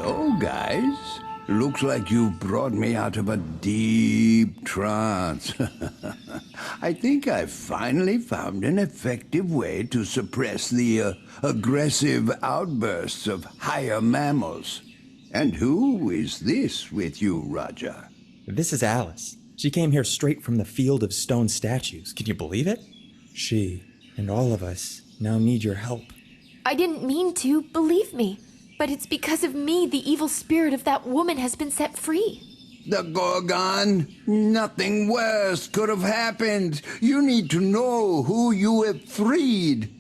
Hello, guys. Looks like you brought me out of a deep trance. I think I've finally found an effective way to suppress the aggressive outbursts of higher mammals. And who is this with you, Raja? This is Alice. She came here straight from the field of stone statues. Can you believe it? She and all of us now need your help. I didn't mean to, believe me. But it's because of me the evil spirit of that woman has been set free. The Gorgon? Nothing worse could have happened. You need to know who you have freed.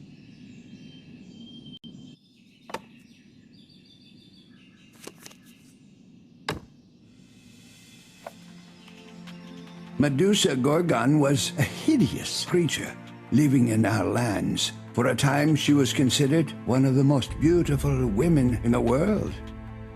Medusa Gorgon was a hideous creature living in our lands. For a time, she was considered one of the most beautiful women in the world,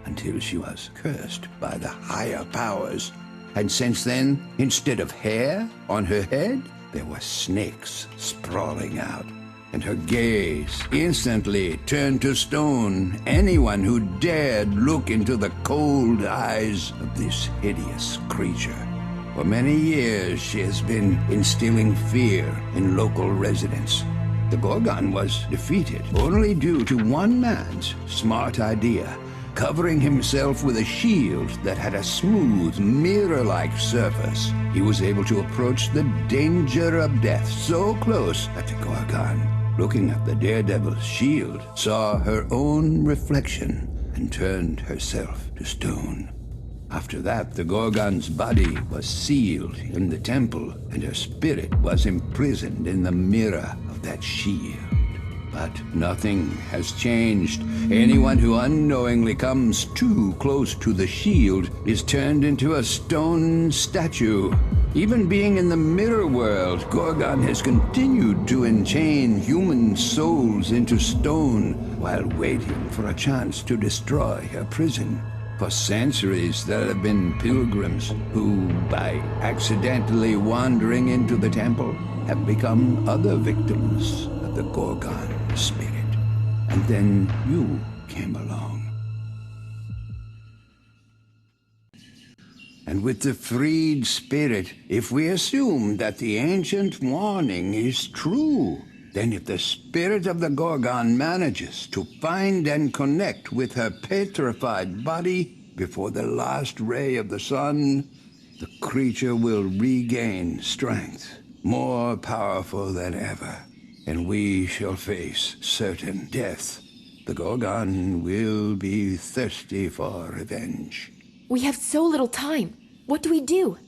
until she was cursed by the higher powers. And since then, instead of hair on her head, there were snakes sprawling out, and her gaze instantly turned to stone anyone who dared look into the cold eyes of this hideous creature. For many years, she has been instilling fear in local residents. The Gorgon was defeated only due to one man's smart idea, covering himself with a shield that had a smooth, mirror-like surface. He was able to approach the danger of death so close that the Gorgon, looking at the daredevil's shield, saw her own reflection and turned herself to stone. After that, the Gorgon's body was sealed in the temple, and her spirit was imprisoned in the mirror of that shield. But nothing has changed. Anyone who unknowingly comes too close to the shield is turned into a stone statue. Even being in the mirror world, Gorgon has continued to enchain human souls into stone while waiting for a chance to destroy her prison. For centuries, there have been pilgrims who, by accidentally wandering into the temple, have become other victims of the Gorgon spirit. And then you came along. And with the freed spirit, if we assume that the ancient warning is true, then if the spirit of the Gorgon manages to find and connect with her petrified body before the last ray of the sun, the creature will regain strength, more powerful than ever, and we shall face certain death. The Gorgon will be thirsty for revenge. We have so little time. What do we do?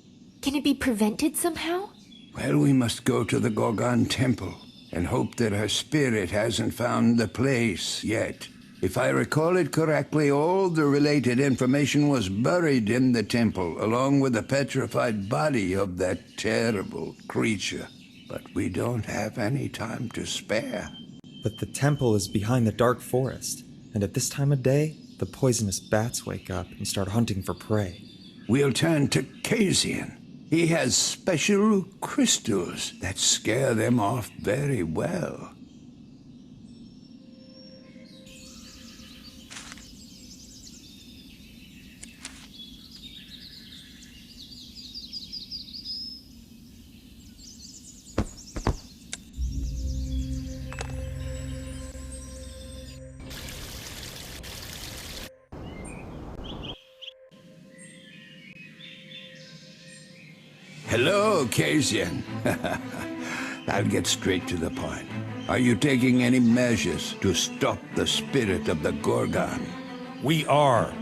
Can it be prevented somehow? Well, we must go to the Gorgon temple and hope that her spirit hasn't found the place yet. If I recall it correctly, all the related information was buried in the temple, along with the petrified body of that terrible creature. But we don't have any time to spare. But the temple is behind the dark forest, and at this time of day, the poisonous bats wake up and start hunting for prey. We'll turn to Kazian. He has special crystals that scare them off very well. Hello, Kazian. I'll get straight to the point. Are you taking any measures to stop the spirit of the Gorgon? We are,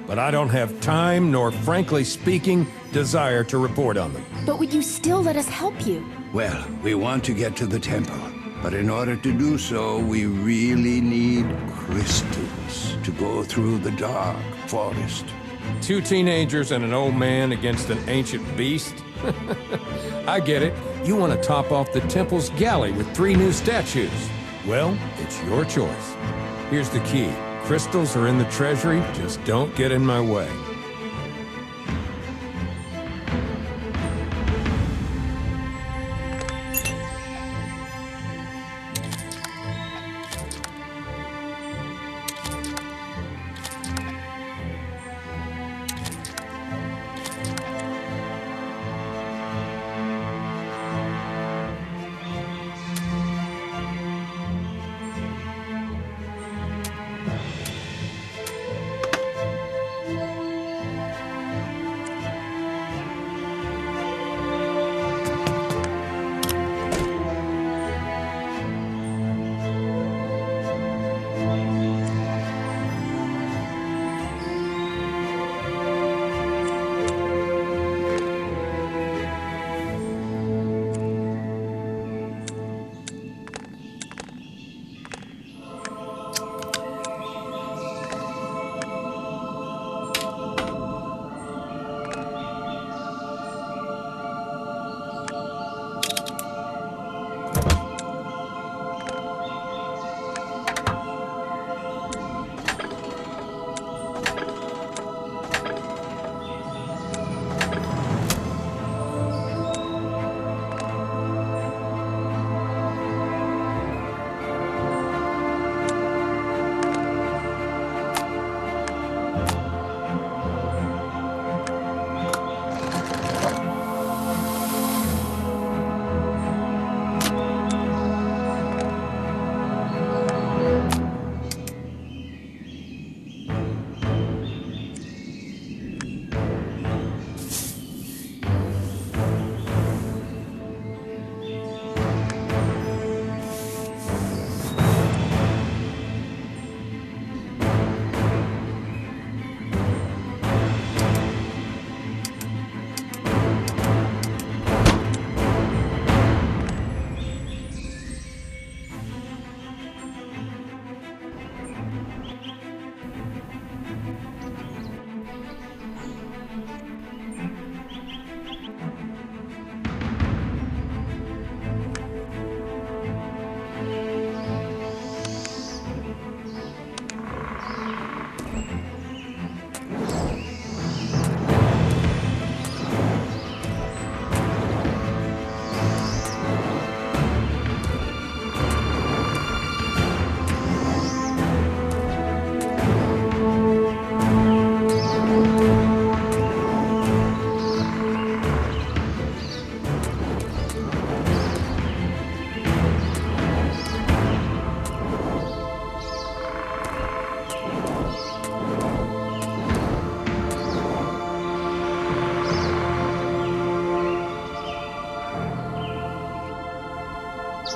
but I don't have time nor, frankly speaking, desire to report on them. But would you still let us help you? Well, we want to get to the temple, but in order to do so, we really need crystals to go through the dark forest. 2 teenagers and an old man against an ancient beast? I get it. You want to top off the temple's galley with 3 new statues. Well, it's your choice. Here's the key. Crystals are in the treasury, just don't get in my way.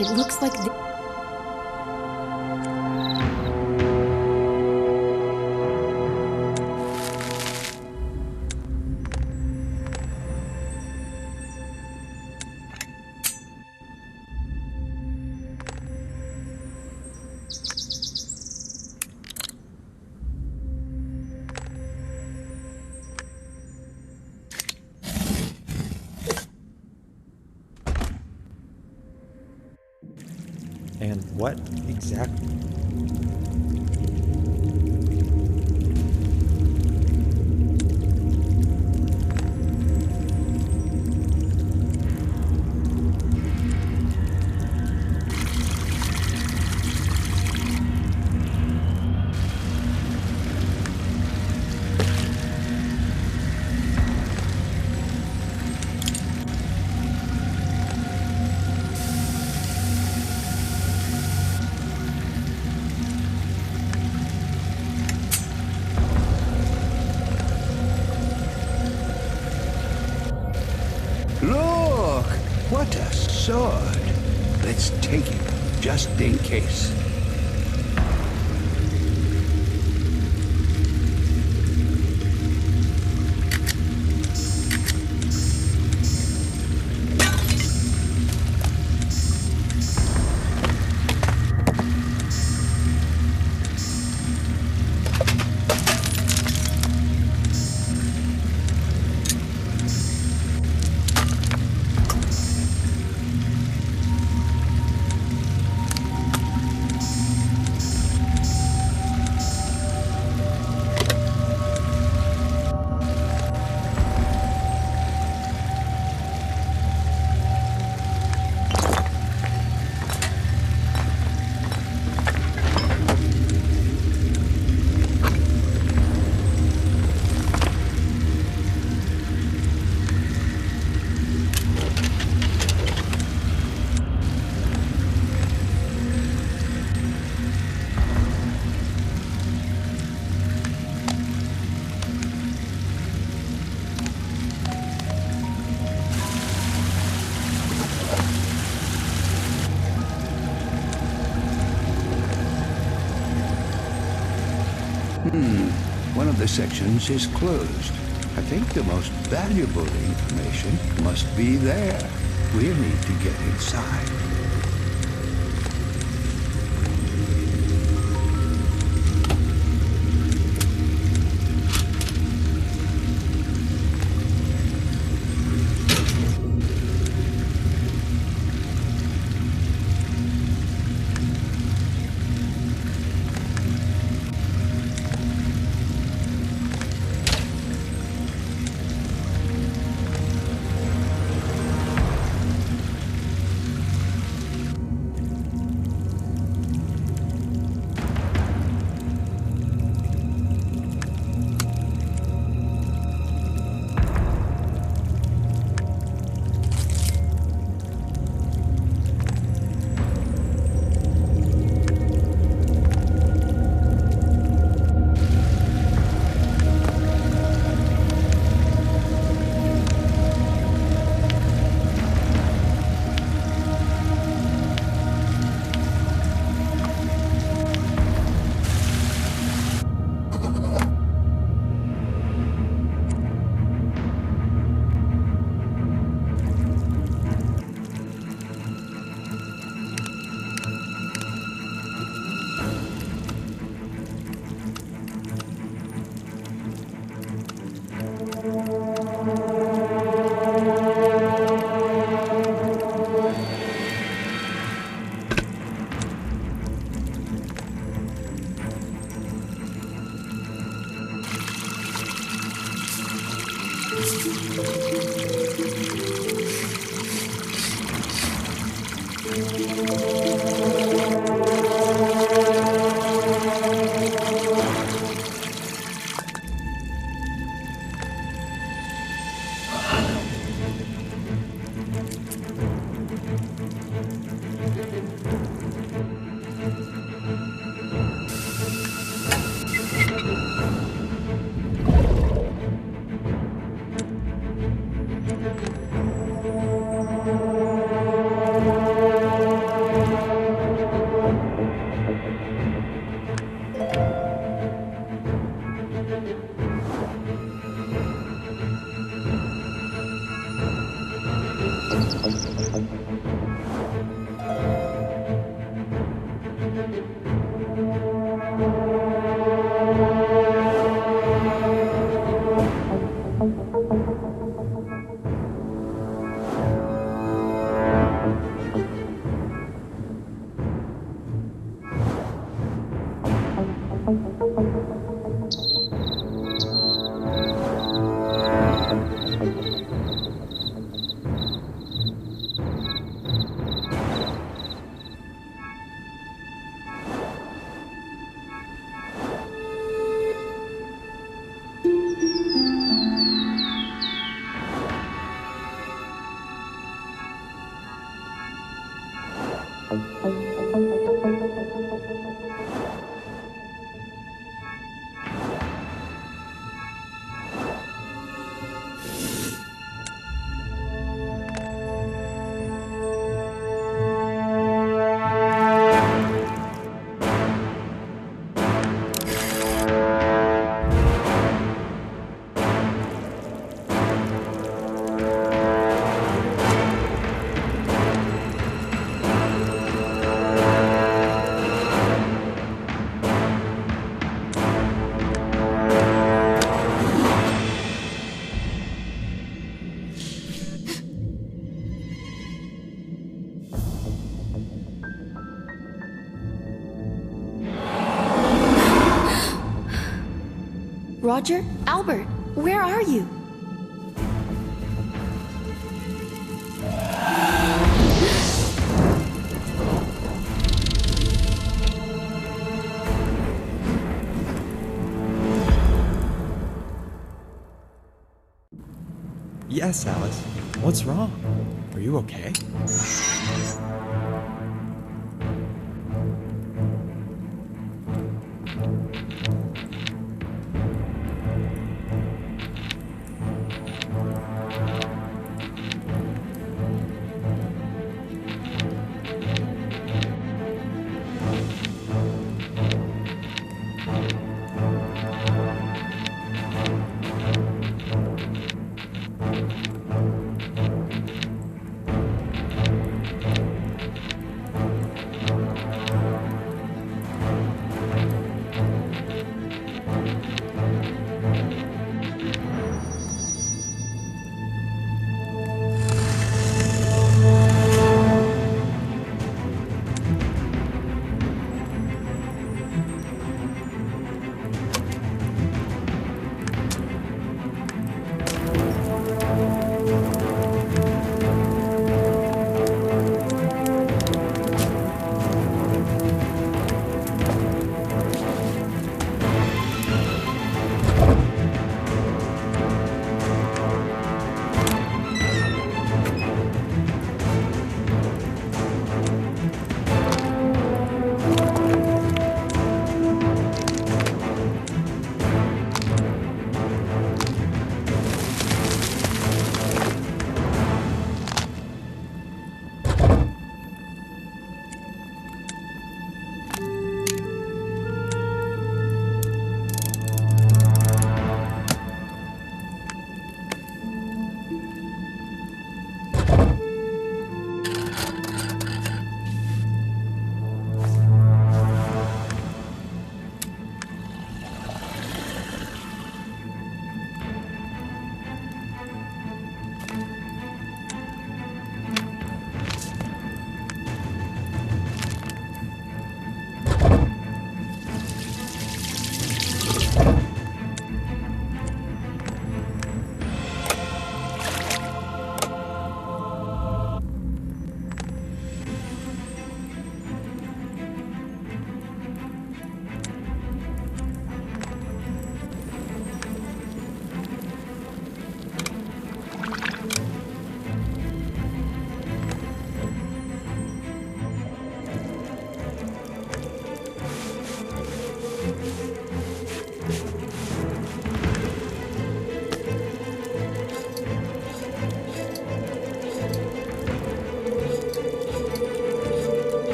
It looks like And what exactly? Look! What a sword! Let's take it, just in case. One of the sections is closed. I think the most valuable information must be there. We'll need to get inside. Roger? Albert, where are you? Yes, Alice. What's wrong? Are you okay?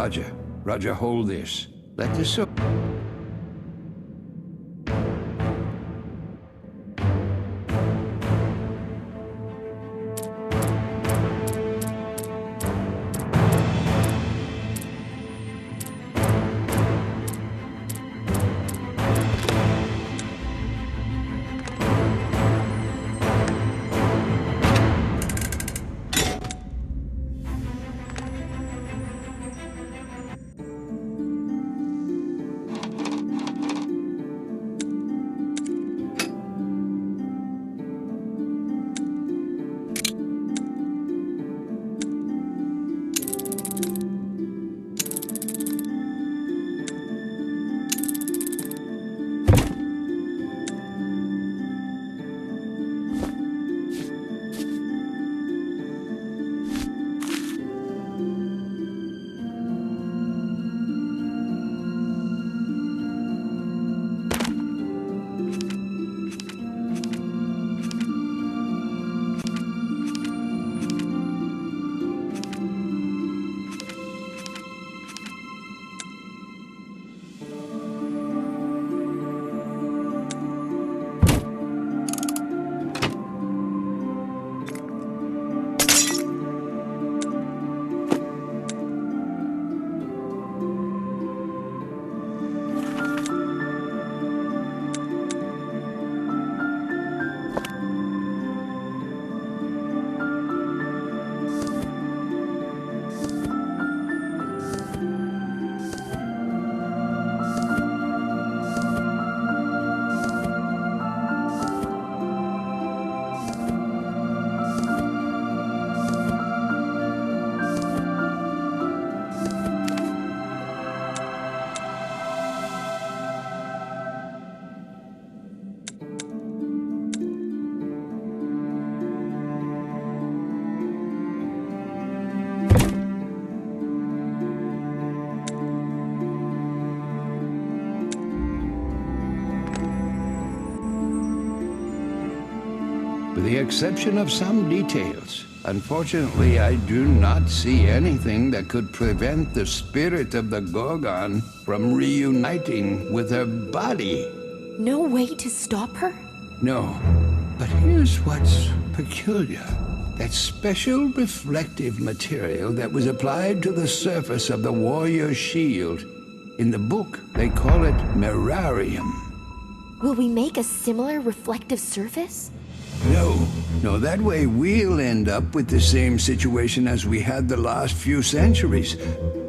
Roger. Roger, hold this. Let the soul... With the exception of some details, unfortunately, I do not see anything that could prevent the spirit of the Gorgon from reuniting with her body. No way to stop her? No, but here's what's peculiar. That special reflective material that was applied to the surface of the warrior's shield. In the book, they call it Mirarium. Will we make a similar reflective surface? No, that way we'll end up with the same situation as we had the last few centuries.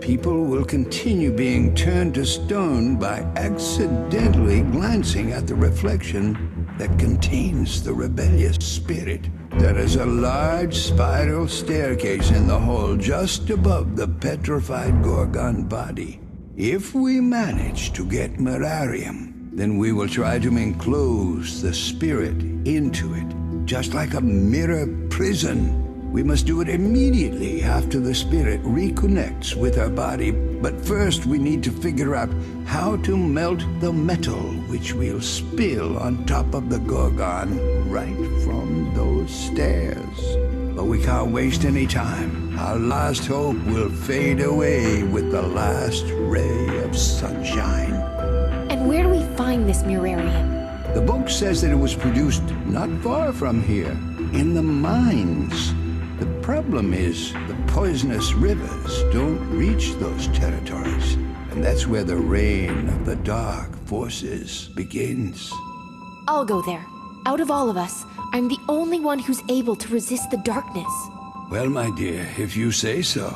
People will continue being turned to stone by accidentally glancing at the reflection that contains the rebellious spirit. There is a large spiral staircase in the hall just above the petrified Gorgon body. If we manage to get Mirarium, then we will try to enclose the spirit into it, just like a mirror prison. We must do it immediately after the spirit reconnects with our body. But first we need to figure out how to melt the metal which we'll spill on top of the Gorgon right from those stairs. But we can't waste any time. Our last hope will fade away with the last ray of sunshine. And where do we find this Mirarium? The book says that it was produced not far from here, in the mines. The problem is the poisonous rivers don't reach those territories, and that's where the reign of the dark forces begins. I'll go there. Out of all of us, I'm the only one who's able to resist the darkness. Well, my dear, if you say so.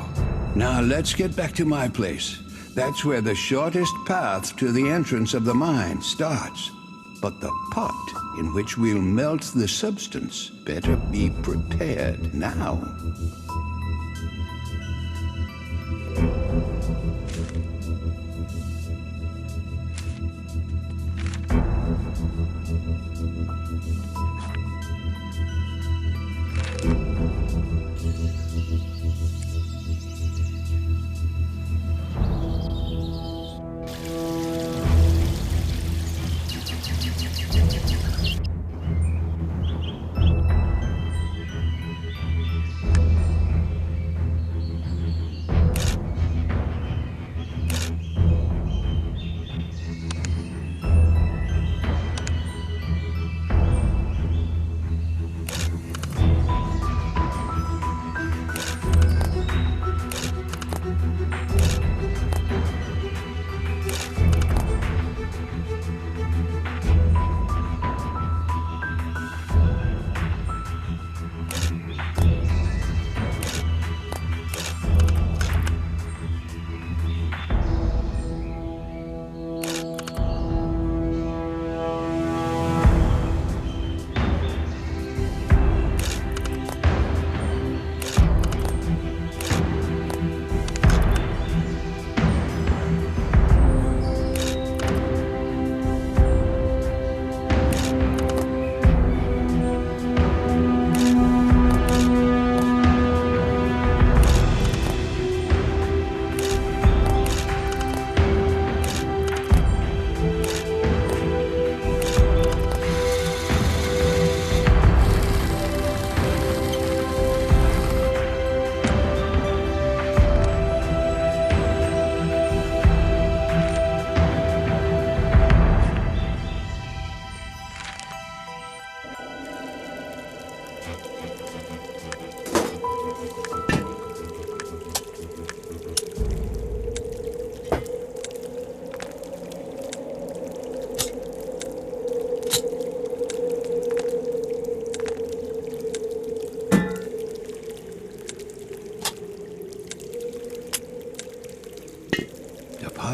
Now let's get back to my place. That's where the shortest path to the entrance of the mine starts. But the pot in which we'll melt the substance better be prepared now.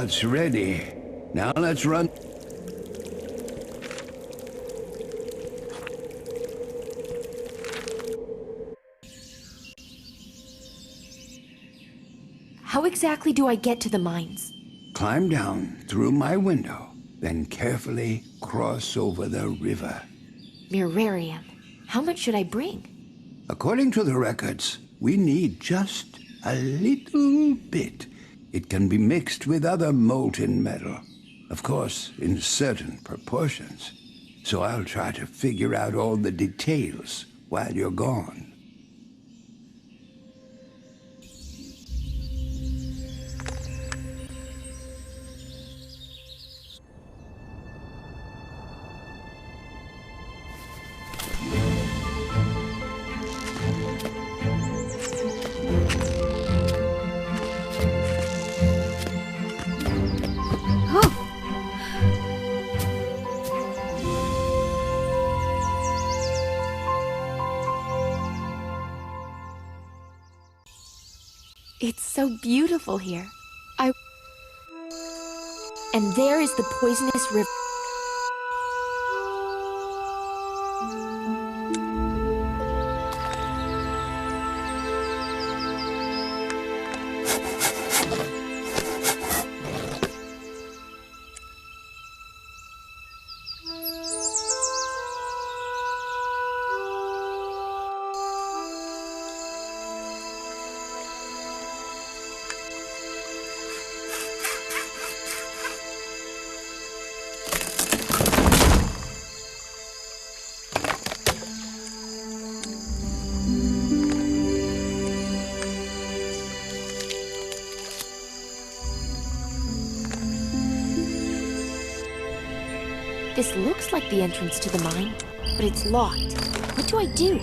pot's ready. Now let's run. How exactly do I get to the mines? Climb down through my window, then carefully cross over the river. Mirarium. How much should I bring? According to the records, we need just a little bit. It can be mixed with other molten metal. Of course, in certain proportions. So I'll try to figure out all the details while you're gone. It's so beautiful here. And there is the poisonous river. This looks like the entrance to the mine, but it's locked. What do I do?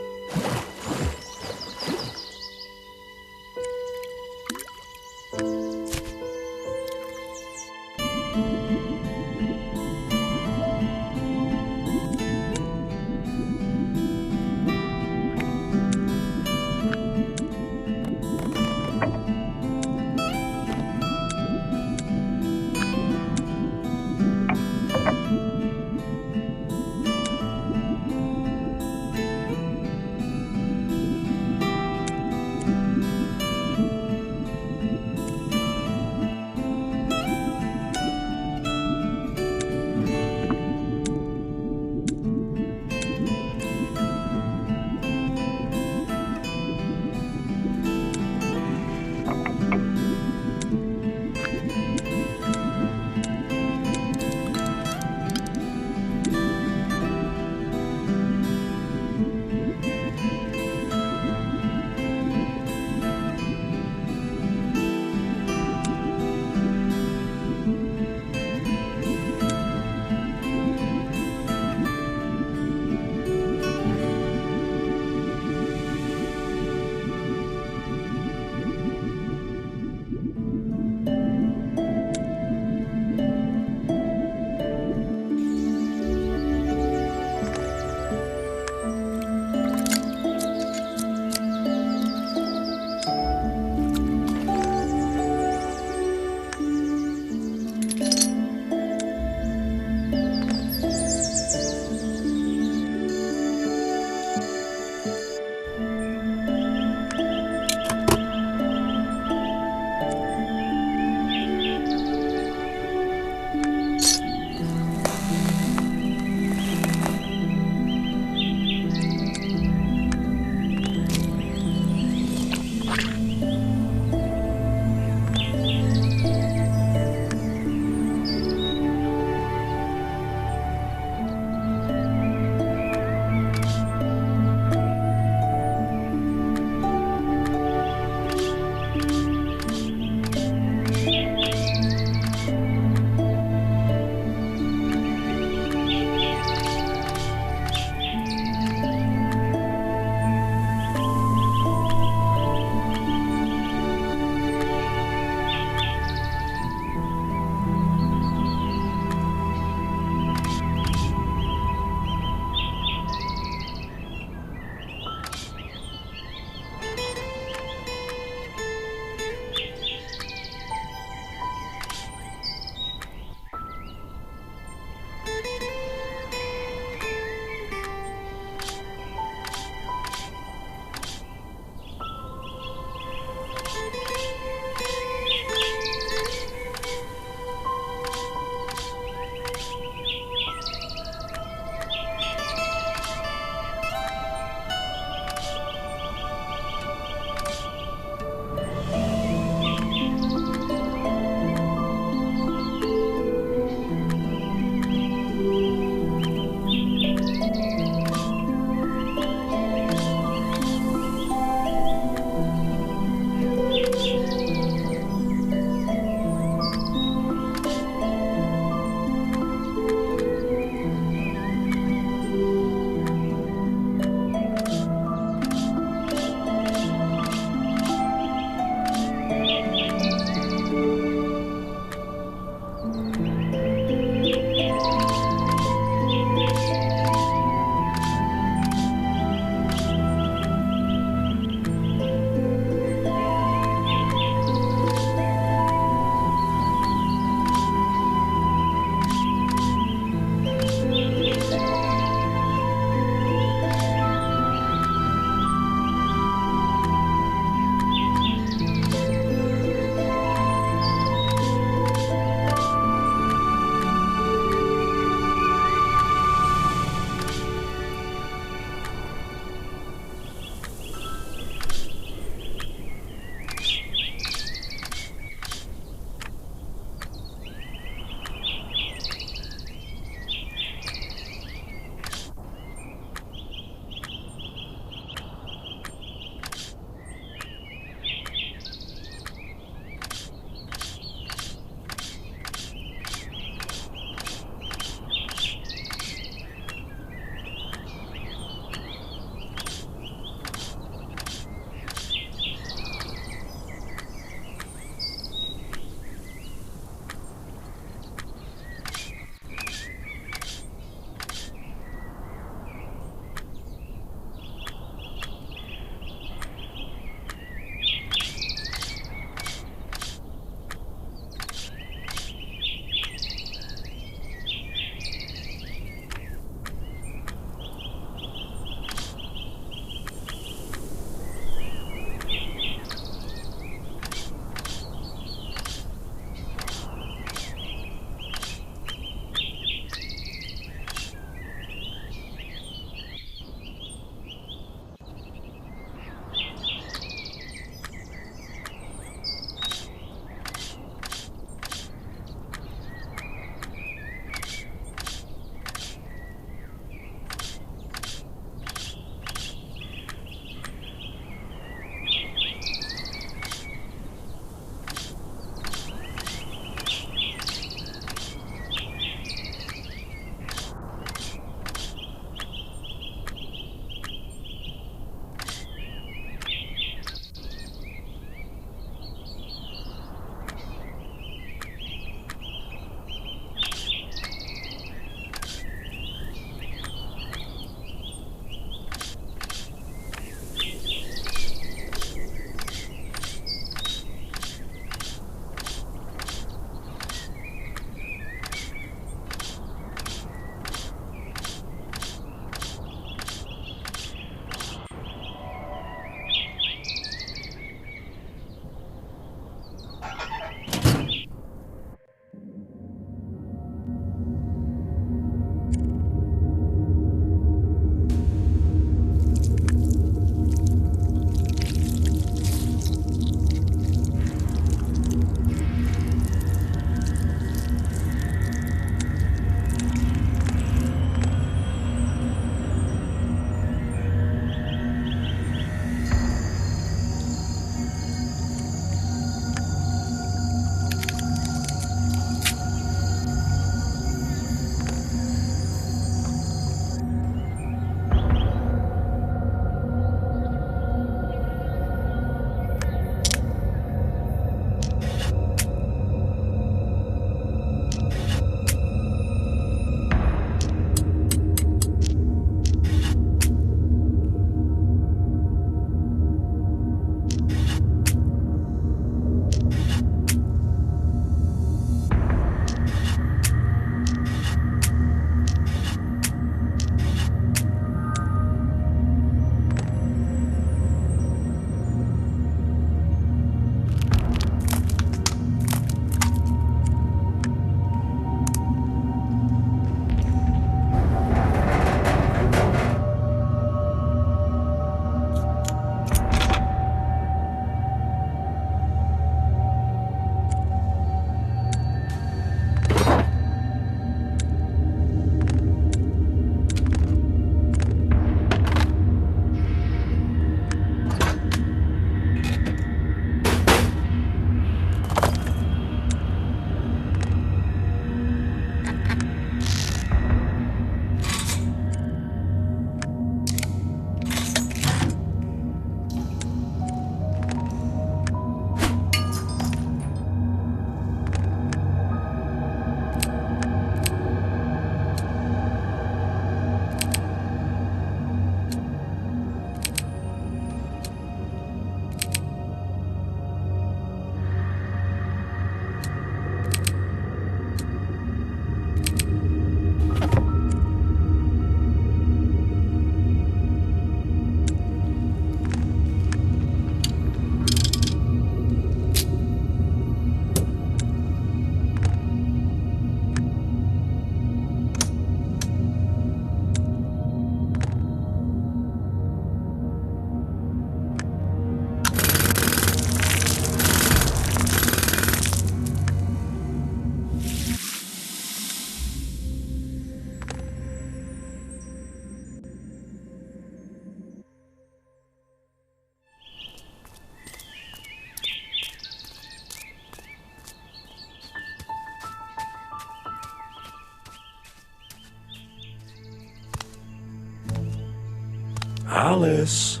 Alice.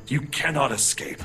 You cannot escape.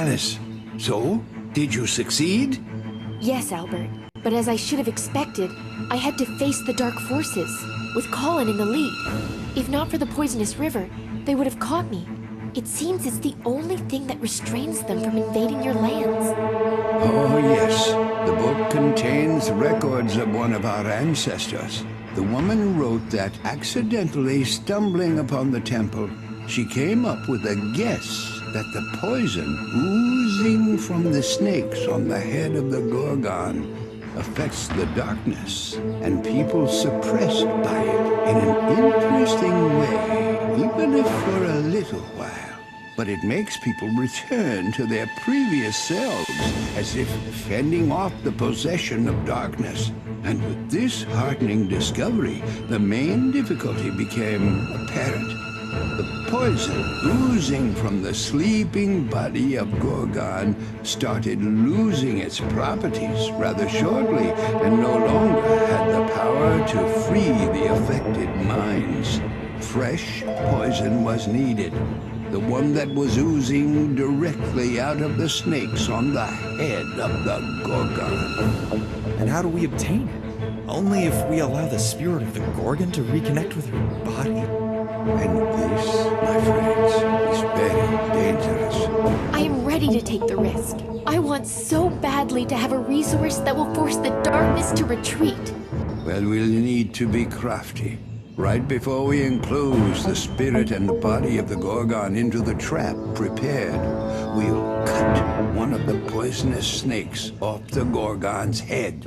Alice. So, did you succeed? Yes, Albert. But as I should have expected, I had to face the dark forces, with Colin in the lead. If not for the poisonous river, they would have caught me. It seems it's the only thing that restrains them from invading your lands. Oh, yes. The book contains records of one of our ancestors. The woman wrote that accidentally stumbling upon the temple, she came up with a guess that the poison oozing from the snakes on the head of the Gorgon affects the darkness, and people suppressed by it in an interesting way, even if for a little while. But it makes people return to their previous selves, as if fending off the possession of darkness. And with this heartening discovery, the main difficulty became apparent. The poison oozing from the sleeping body of Gorgon started losing its properties rather shortly, and no longer had the power to free the affected minds. Fresh poison was needed, the one that was oozing directly out of the snakes on the head of the Gorgon. And how do we obtain it? Only if we allow the spirit of the Gorgon to reconnect with her body? And this, my friends, is very dangerous. I am ready to take the risk. I want so badly to have a resource that will force the darkness to retreat. Well, we'll need to be crafty. Right before we enclose the spirit and the body of the Gorgon into the trap prepared, we'll cut one of the poisonous snakes off the Gorgon's head.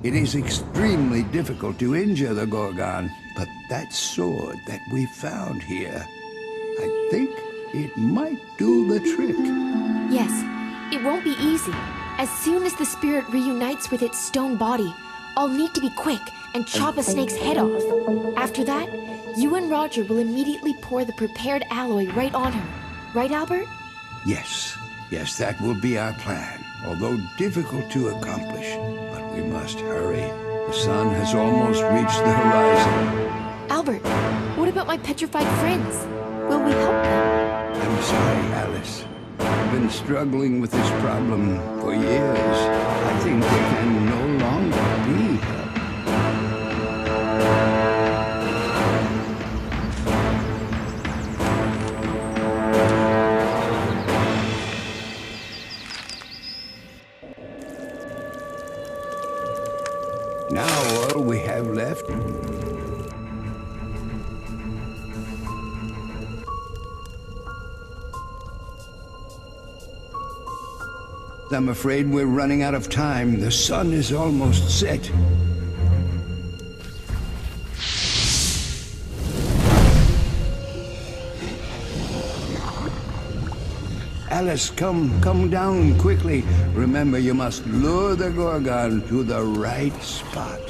It is extremely difficult to injure the Gorgon, but that sword that we found here, I think it might do the trick. Yes, it won't be easy. As soon as the spirit reunites with its stone body, I'll need to be quick and chop a snake's head off. After that, you and Roger will immediately pour the prepared alloy right on her. Right, Albert? Yes, that will be our plan, although difficult to accomplish. But we must hurry. The sun has almost reached the horizon. Albert, what about my petrified friends? Will we help them? I'm sorry, Alice. I've been struggling with this problem for years. I think they can no longer be helped. Now all we have left I'm afraid we're running out of time. The sun is almost set. Alice, come down quickly. Remember, you must lure the Gorgon to the right spot.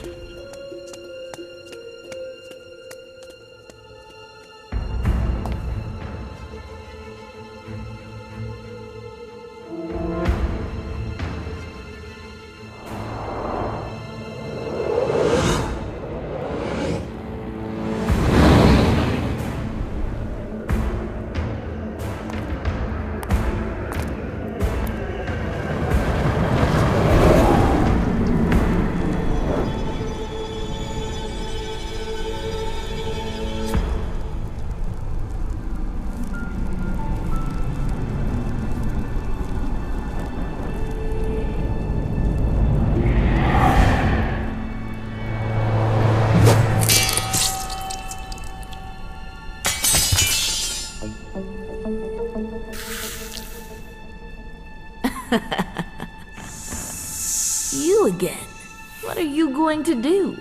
going to do?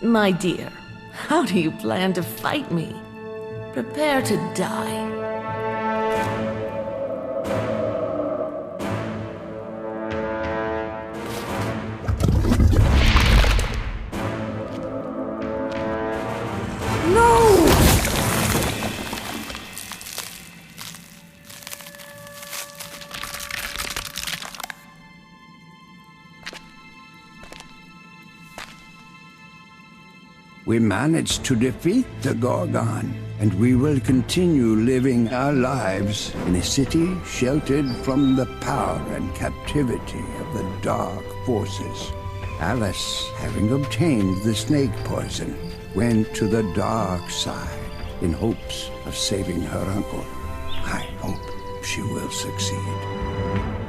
My dear, how do you plan to fight me? Prepare to die. We managed to defeat the Gorgon, and we will continue living our lives in a city sheltered from the power and captivity of the dark forces. Alice, having obtained the snake poison, went to the dark side in hopes of saving her uncle. I hope she will succeed.